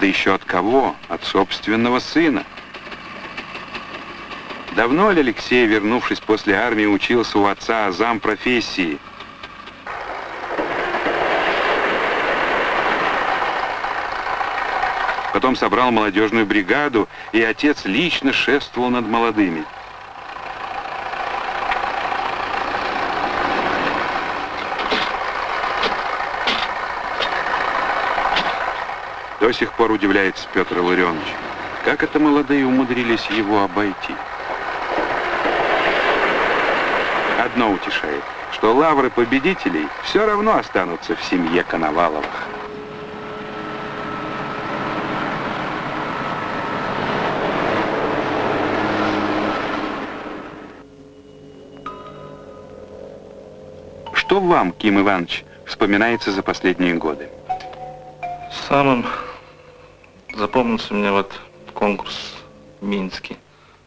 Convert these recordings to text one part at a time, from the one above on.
Да еще от кого? От собственного сына. Давно ли Алексей, вернувшись после армии, учился у отца азам профессии? Потом собрал молодежную бригаду, и отец лично шествовал над молодыми. До сих пор удивляется Петр Илларионович, как это молодые умудрились его обойти. Одно утешает, что лавры победителей все равно останутся в семье Коноваловых. Что вам, Ким Иванович, вспоминается за последние годы? Самым запомнился мне вот конкурс в Минске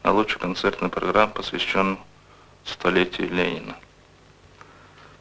на лучшую концертную программу, посвященную столетию Ленина.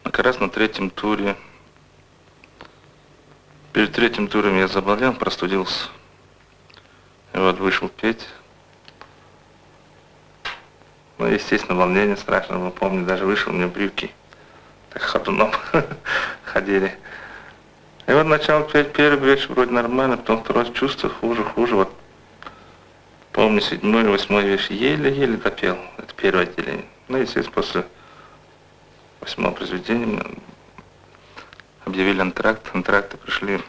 Как раз на третьем туре, перед третьим туром я заболел, простудился. И вот вышел петь. Ну, естественно, волнение страшное, помню, даже вышел, у меня брюки так ходуном ходили. И вот начал петь первый вечер вроде нормально, потом второй чувство хуже. Вот помню, 7-й, 8-й вечер еле-еле допел. Это первое отделение. Ну, естественно, после 8-го произведения объявили антракт. Антракты пришли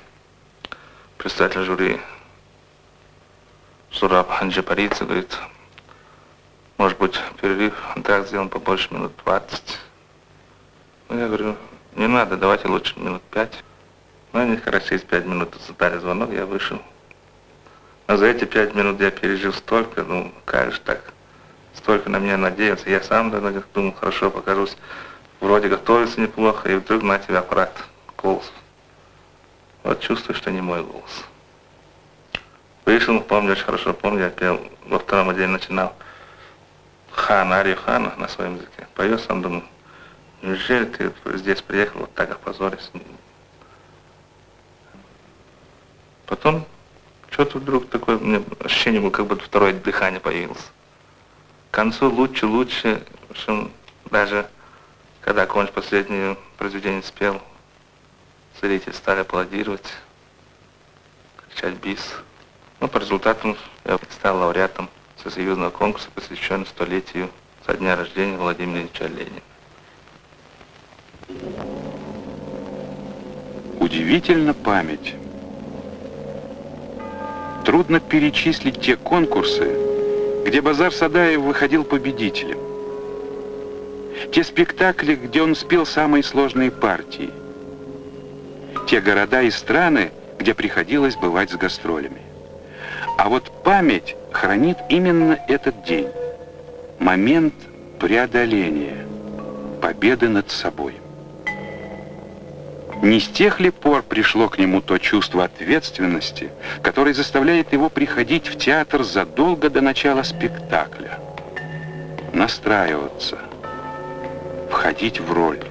представитель жюри Зураб Ханджипарица, говорит, может быть, перерыв, антракт сделан побольше, минут 20. Ну, я говорю, не надо, давайте лучше минут 5. Ну, они как раз через 5 минут задали звонок, я вышел. Но за эти 5 минут я пережил столько, ну, как же так, столько на меня надеялся. Я сам думал, хорошо покажусь, вроде готовился неплохо, и вдруг на тебя аппарат, голос. Вот чувствую, что не мой голос. Вышел, помню, очень хорошо помню, я пел, во втором отделе начинал арию Хана на своем языке. Пою сам, думаю, неужели ты здесь приехал, вот так опозорился? Потом что-то вдруг такое, у меня ощущение было, как будто второе дыхание появилось. К концу лучше, в общем, даже когда кончил последнее произведение спел, зрители стали аплодировать, кричать бис. Ну, по результатам я стал лауреатом всесоюзного конкурса, посвященного столетию со дня рождения Владимира Ильича Ленина. Удивительна память. Трудно перечислить те конкурсы, где Базар Садаев выходил победителем. Те спектакли, где он спел самые сложные партии. Те города и страны, где приходилось бывать с гастролями. А вот память хранит именно этот день. Момент преодоления, победы над собой. Не с тех ли пор пришло к нему то чувство ответственности, которое заставляет его приходить в театр задолго до начала спектакля, настраиваться, входить в роль?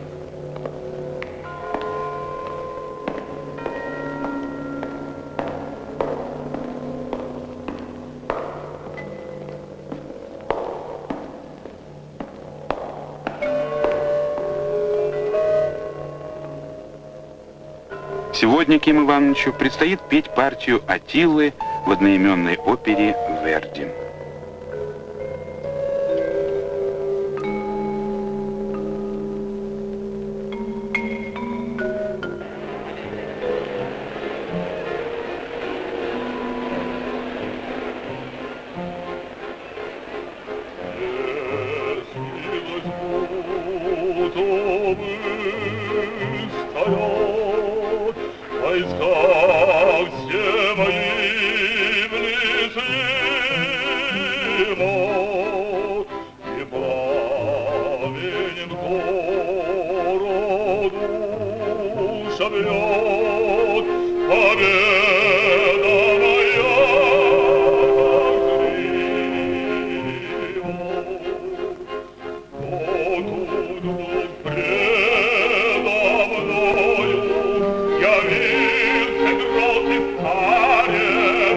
Сегодня Киму Ивановичу предстоит петь партию Атиллы в одноименной опере Верди. Я вижу, как грозы в паре,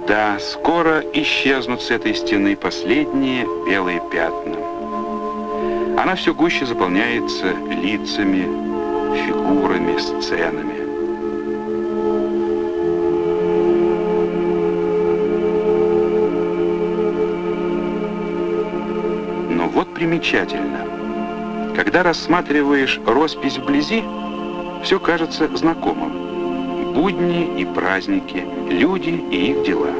Да, скоро исчезнут с этой стены последние белые пятна. Она все гуще заполняется лицами, фигурами, сценами. Но вот примечательно. Когда рассматриваешь роспись вблизи, все кажется знакомым. Будни и праздники, люди и их дела.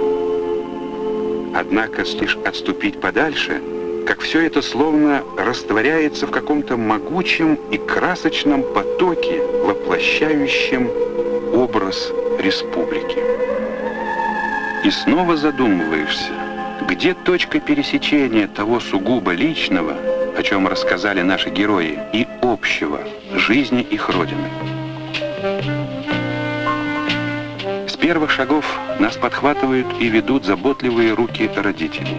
Однако лишь отступить подальше, как все это словно растворяется в каком-то могучем и красочном потоке, воплощающем образ республики. И снова задумываешься, где точка пересечения того сугубо личного, о чем рассказали наши герои, и общего, жизни их Родины. С первых шагов нас подхватывают и ведут заботливые руки родителей.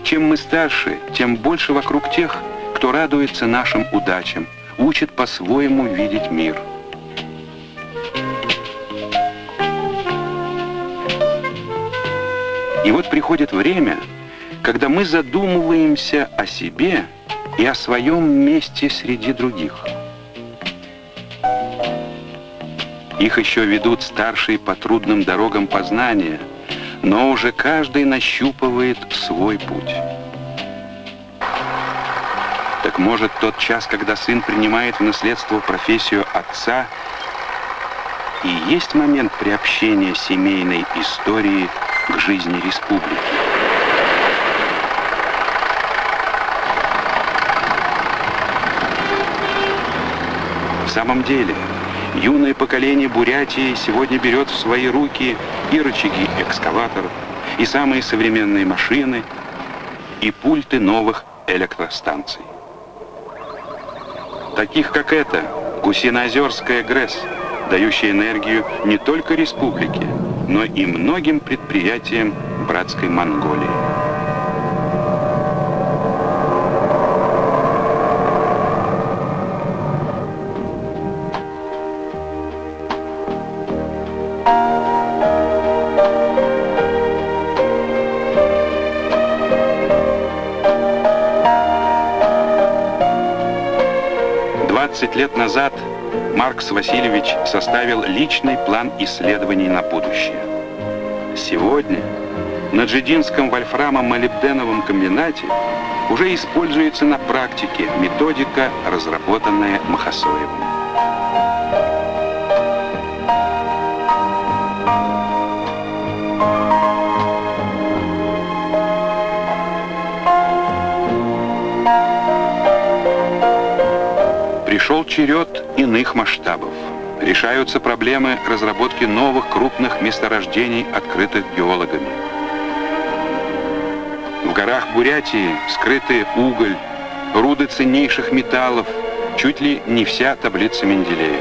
Чем мы старше, тем больше вокруг тех, кто радуется нашим удачам, учит по-своему видеть мир. И вот приходит время, когда мы задумываемся о себе и о своем месте среди других. Их еще ведут старшие по трудным дорогам познания, но уже каждый нащупывает свой путь. Так может, тот час, когда сын принимает в наследство профессию отца, и есть момент приобщения семейной истории к жизни республики. В самом деле, юное поколение Бурятии сегодня берет в свои руки и рычаги экскаваторов, и самые современные машины, и пульты новых электростанций. Таких, как эта, Гусиноозерская ГРЭС, дающая энергию не только республике, но и многим предприятиям братской Монголии. Лет назад Маркс Васильевич составил личный план исследований на будущее. Сегодня на Джидинском вольфрамо-молибденовом комбинате уже используется на практике методика, разработанная Махасоевым. Пришел черед иных масштабов. Решаются проблемы разработки новых крупных месторождений, открытых геологами. В горах Бурятии скрыты уголь, руды ценнейших металлов, чуть ли не вся таблица Менделеева.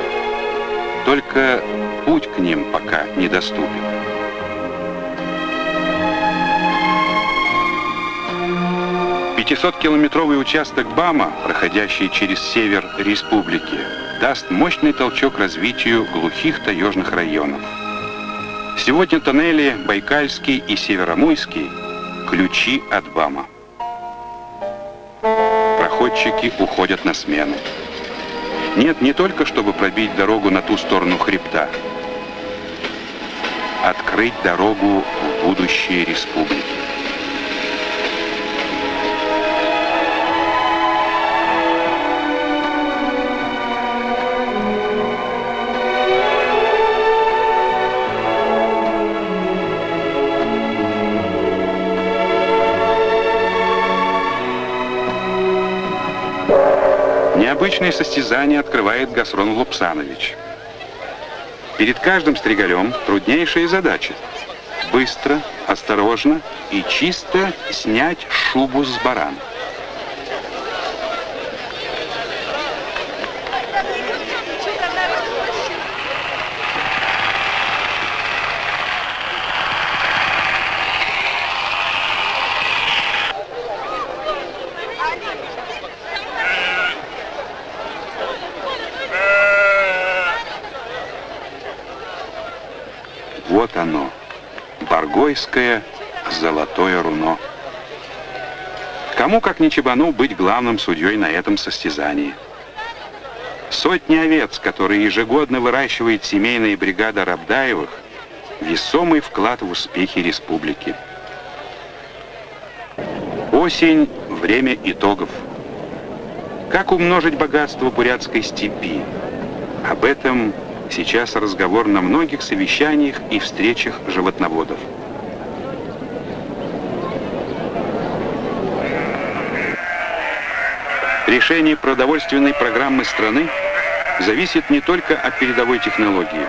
Только путь к ним пока недоступен. Пятисоткилометровый участок БАМа, проходящий через север республики, даст мощный толчок развитию глухих таежных районов. Сегодня тоннели Байкальский и Северомуйский – ключи от БАМа. Проходчики уходят на смену. Нет, не только чтобы пробить дорогу на ту сторону хребта, открыть дорогу в будущее республики. необычное состязание открывает Гасрон Лупсанович. Перед каждым стригалем труднейшая задача — быстро, осторожно и чисто снять шубу с барана. Вот оно, Баргойское золотое руно. Кому, как не Чебану, быть главным судьей на этом состязании? Сотни овец, которые ежегодно выращивает семейная бригада Рабдаевых, весомый вклад в успехи республики. Осень — время итогов. Как умножить богатство бурятской степи? Об этом сейчас разговор на многих совещаниях и встречах животноводов. Решение продовольственной программы страны зависит не только от передовой технологии,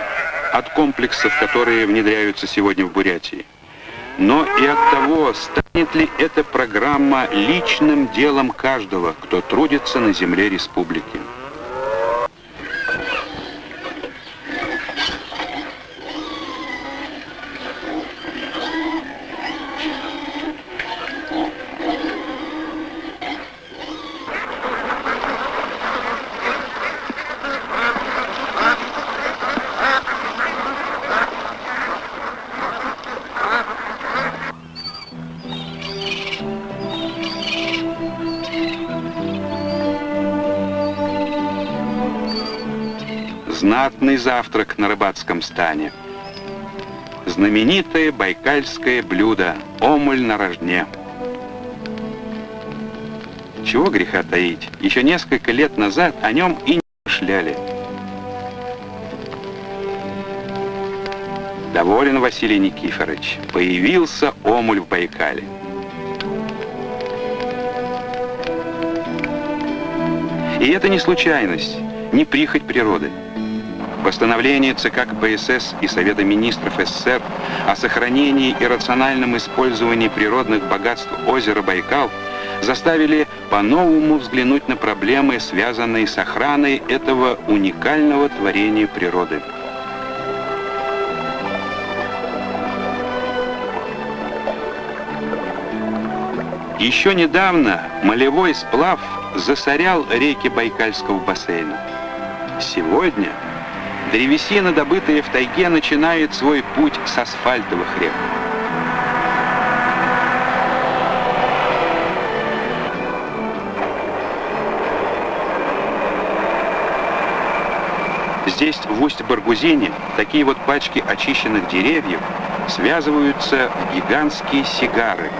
от комплексов, которые внедряются сегодня в Бурятии, но и от того, станет ли эта программа личным делом каждого, кто трудится на земле республики. Знатный завтрак на рыбацком стане. Знаменитое байкальское блюдо — омуль на рожне. Чего греха таить, еще несколько лет назад о нем и не мышляли. Доволен Василий Никифорович. Появился омуль в Байкале. И это не случайность, не прихоть природы. Постановление ЦК КПСС и Совета министров СССР о сохранении и рациональном использовании природных богатств озера Байкал заставили по-новому взглянуть на проблемы, связанные с охраной этого уникального творения природы. Еще недавно молевой сплав засорял реки Байкальского бассейна. Сегодня древесина, добытая в тайге, начинает свой путь с асфальтовых рек. Здесь, в Усть-Баргузине, такие вот пачки очищенных деревьев связываются в гигантские сигары.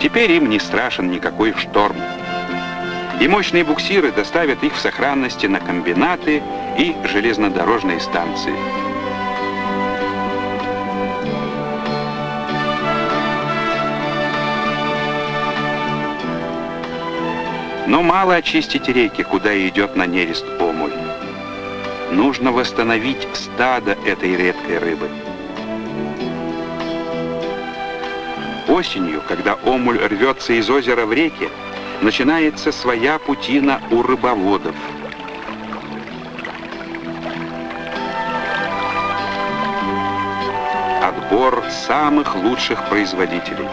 Теперь им не страшен никакой шторм. И мощные буксиры доставят их в сохранности на комбинаты и железнодорожные станции. Но мало очистить реки, куда идет на нерест омуль. Нужно восстановить стадо этой редкой рыбы. Осенью, когда омуль рвется из озера в реки, начинается своя путина у рыбоводов. Отбор самых лучших производителей.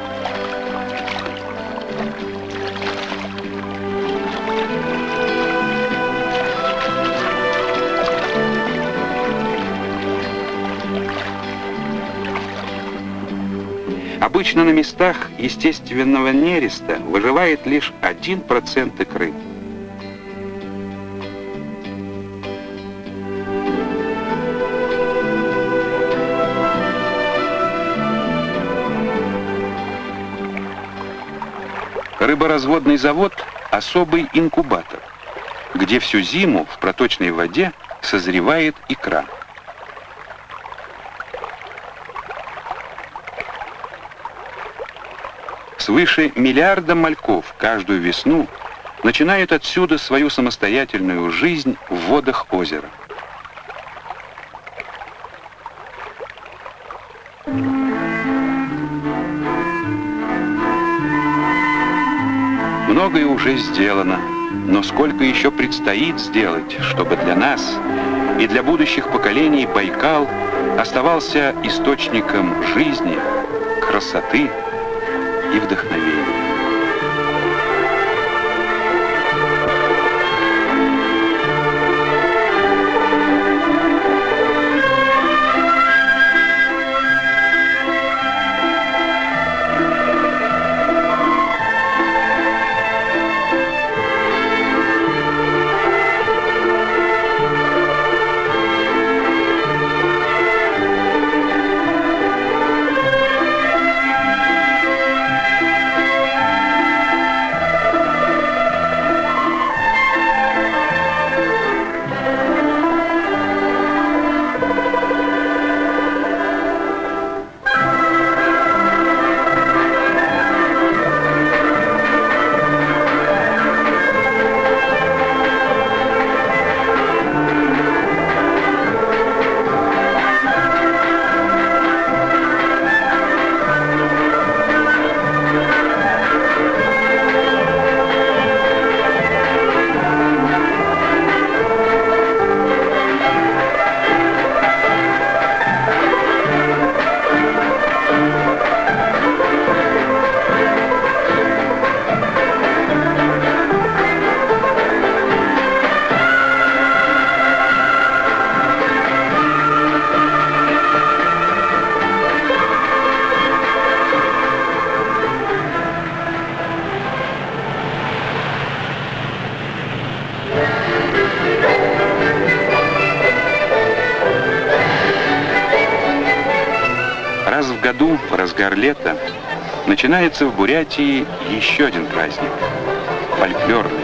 Обычно на местах естественного нереста выживает лишь 1% икры. Рыборазводный завод — особый инкубатор. где всю зиму в проточной воде созревает икра. Свыше миллиарда мальков каждую весну начинают отсюда свою самостоятельную жизнь в водах озера. Многое уже сделано, но сколько еще предстоит сделать, чтобы для нас и для будущих поколений Байкал оставался источником жизни, красоты и вдохновения. Раз в году, в разгар лета, начинается в Бурятии еще один праздник – фольклорный.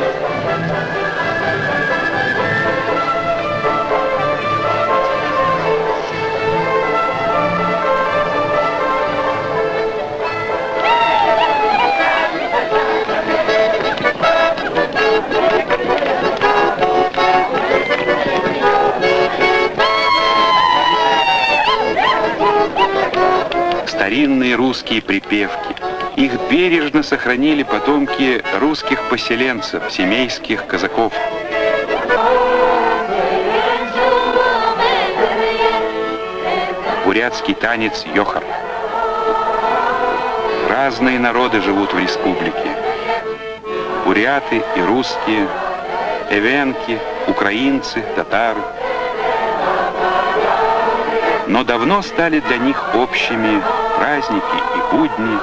Старинные русские припевки. Их бережно сохранили потомки русских поселенцев, семейских казаков. Бурятский танец йохар. Разные народы живут в республике. Буряты и русские, эвенки, украинцы, татары. Но давно стали для них общими праздники и будни,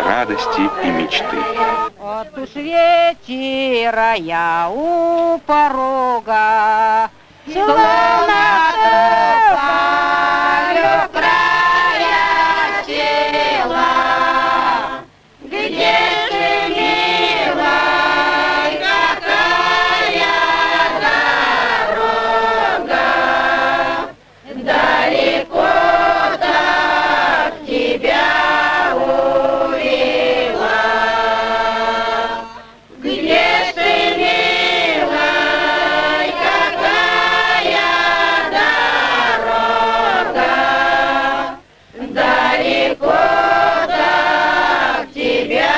радости и мечты. Вот уж вечера я у порога, словно ступаю края села, где же, милая, какая дорога, далеко так тебя увела. Где ты, милая, какая дорога, далеко так тебя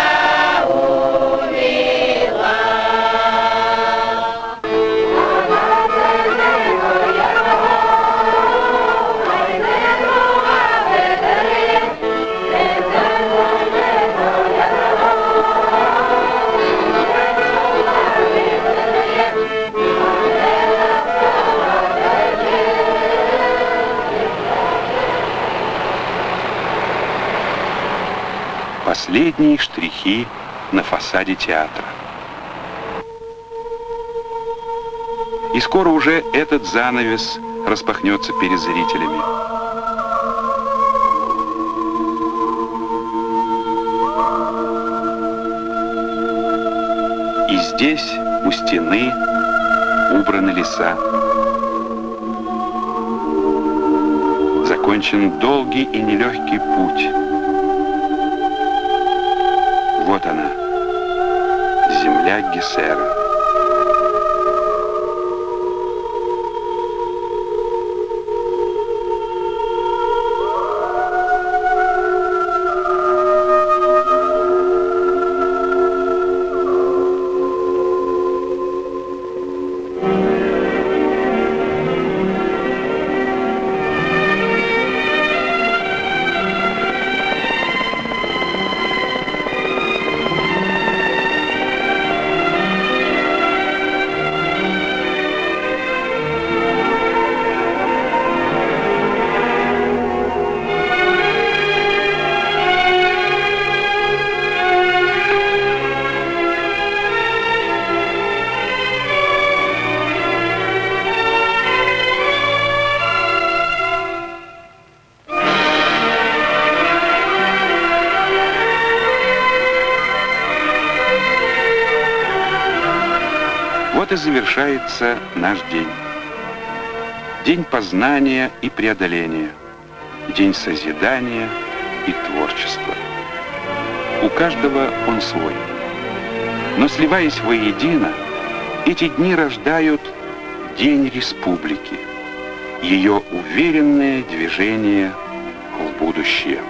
увела. Последние штрихи на фасаде театра. И скоро уже этот занавес распахнется перед зрителями. И здесь, у стены, убраны леса. Закончен долгий и нелегкий путь. Вот она, земля Гессера. Вот и завершается наш день. День познания и преодоления. День созидания и творчества. У каждого он свой. Но сливаясь воедино, эти дни рождают День Республики, ее уверенное движение в будущее.